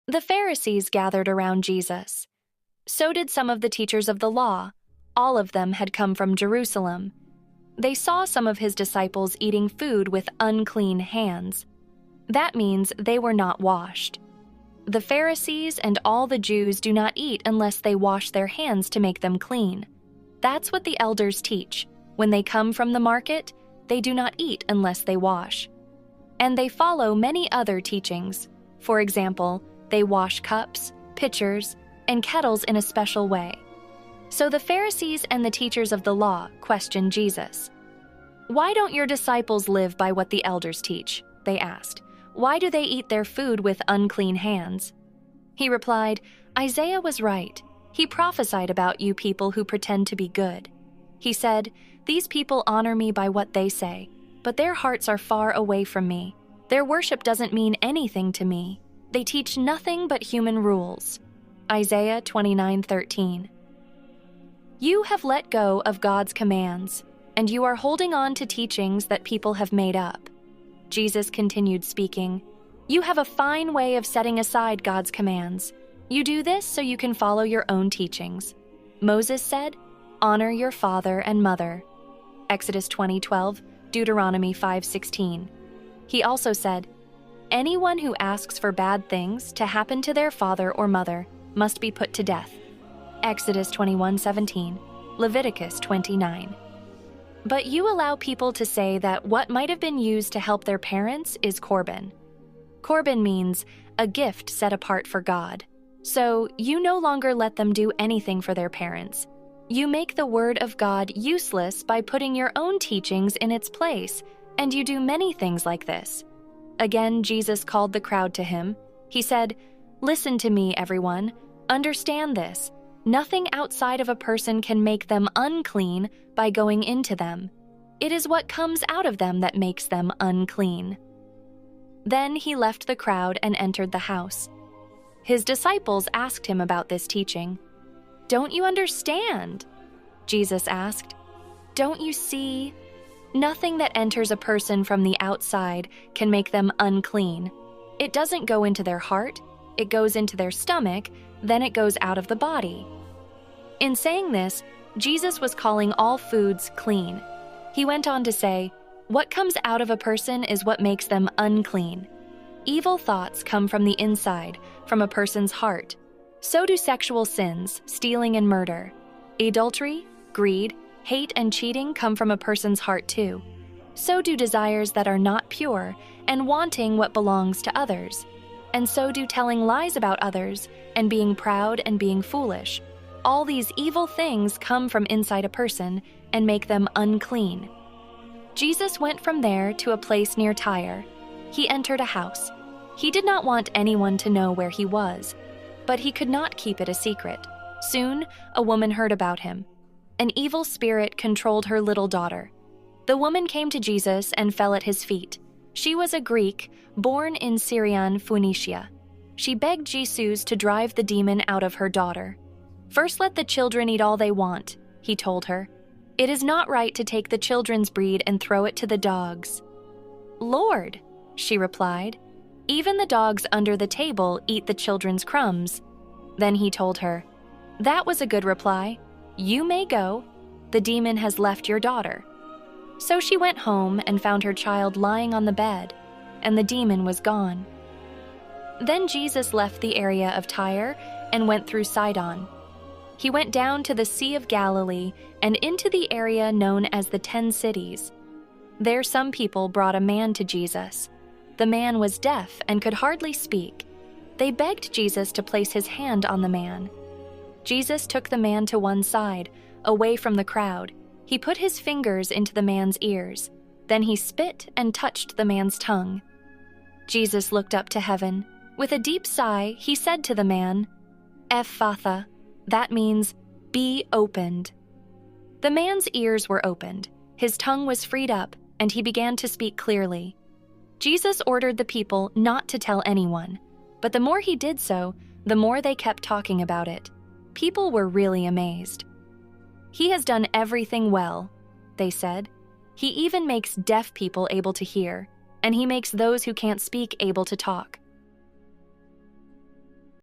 The Pharisees gathered around Jesus. So did some of the teachers of the law. All of them had come from Jerusalem. They saw some of his disciples eating food with unclean hands. That means they were not washed. The Pharisees and all the Jews do not eat unless they wash their hands to make them clean. That's what the elders teach. When they come from the market, they do not eat unless they wash. And they follow many other teachings. For example, they wash cups, pitchers, and kettles in a special way. So the Pharisees and the teachers of the law questioned Jesus. "Why don't your disciples live by what the elders teach?" they asked. "Why do they eat their food with unclean hands?" He replied, "Isaiah was right. He prophesied about you people who pretend to be good. He said, 'These people honor me by what they say, but their hearts are far away from me. Their worship doesn't mean anything to me. They teach nothing but human rules.'" Isaiah 29:13. You have let go of God's commands, and you are holding on to teachings that people have made up. Jesus continued speaking, "You have a fine way of setting aside God's commands. You do this so you can follow your own teachings. Moses said, 'Honor your father and mother.' Exodus 20:12, Deuteronomy 5:16. He also said, 'Anyone who asks for bad things to happen to their father or mother must be put to death.' Exodus 21:17, Leviticus 29. But you allow people to say that what might have been used to help their parents is korban. Korban means a gift set apart for God. So you no longer let them do anything for their parents. You make the word of God useless by putting your own teachings in its place, and you do many things like this." Again, Jesus called the crowd to him. He said, "Listen to me, everyone. Understand this. Nothing outside of a person can make them unclean by going into them. It is what comes out of them that makes them unclean." Then he left the crowd and entered the house. His disciples asked him about this teaching. "Don't you understand?" Jesus asked. "Don't you see? Nothing that enters a person from the outside can make them unclean. It doesn't go into their heart, it goes into their stomach, then it goes out of the body." In saying this, Jesus was calling all foods clean. He went on to say, "What comes out of a person is what makes them unclean. Evil thoughts come from the inside, from a person's heart. So do sexual sins, stealing and murder. Adultery, greed, hate, and cheating come from a person's heart too. So do desires that are not pure and wanting what belongs to others. And so do telling lies about others and being proud and being foolish. All these evil things come from inside a person and make them unclean." Jesus went from there to a place near Tyre. He entered a house. He did not want anyone to know where he was, but he could not keep it a secret. Soon, a woman heard about him. An evil spirit controlled her little daughter. The woman came to Jesus and fell at his feet. She was a Greek, born in Syrian Phoenicia. She begged Jesus to drive the demon out of her daughter. "First let the children eat all they want," he told her. "It is not right to take the children's bread and throw it to the dogs." "Lord," she replied, "even the dogs under the table eat the children's crumbs." Then he told her, "That was a good reply. You may go. The demon has left your daughter." So she went home and found her child lying on the bed, and the demon was gone. Then Jesus left the area of Tyre and went through Sidon. He went down to the Sea of Galilee and into the area known as the 10 Cities. There some people brought a man to Jesus. The man was deaf and could hardly speak. They begged Jesus to place his hand on the man. Jesus took the man to one side, away from the crowd. He put his fingers into the man's ears. Then he spit and touched the man's tongue. Jesus looked up to heaven. With a deep sigh, he said to the man, "Ephphatha," that means, "be opened." The man's ears were opened, his tongue was freed up, and he began to speak clearly. Jesus ordered the people not to tell anyone, but the more he did so, the more they kept talking about it. People were really amazed. "He has done everything well," they said. "He even makes deaf people able to hear, and he makes those who can't speak able to talk.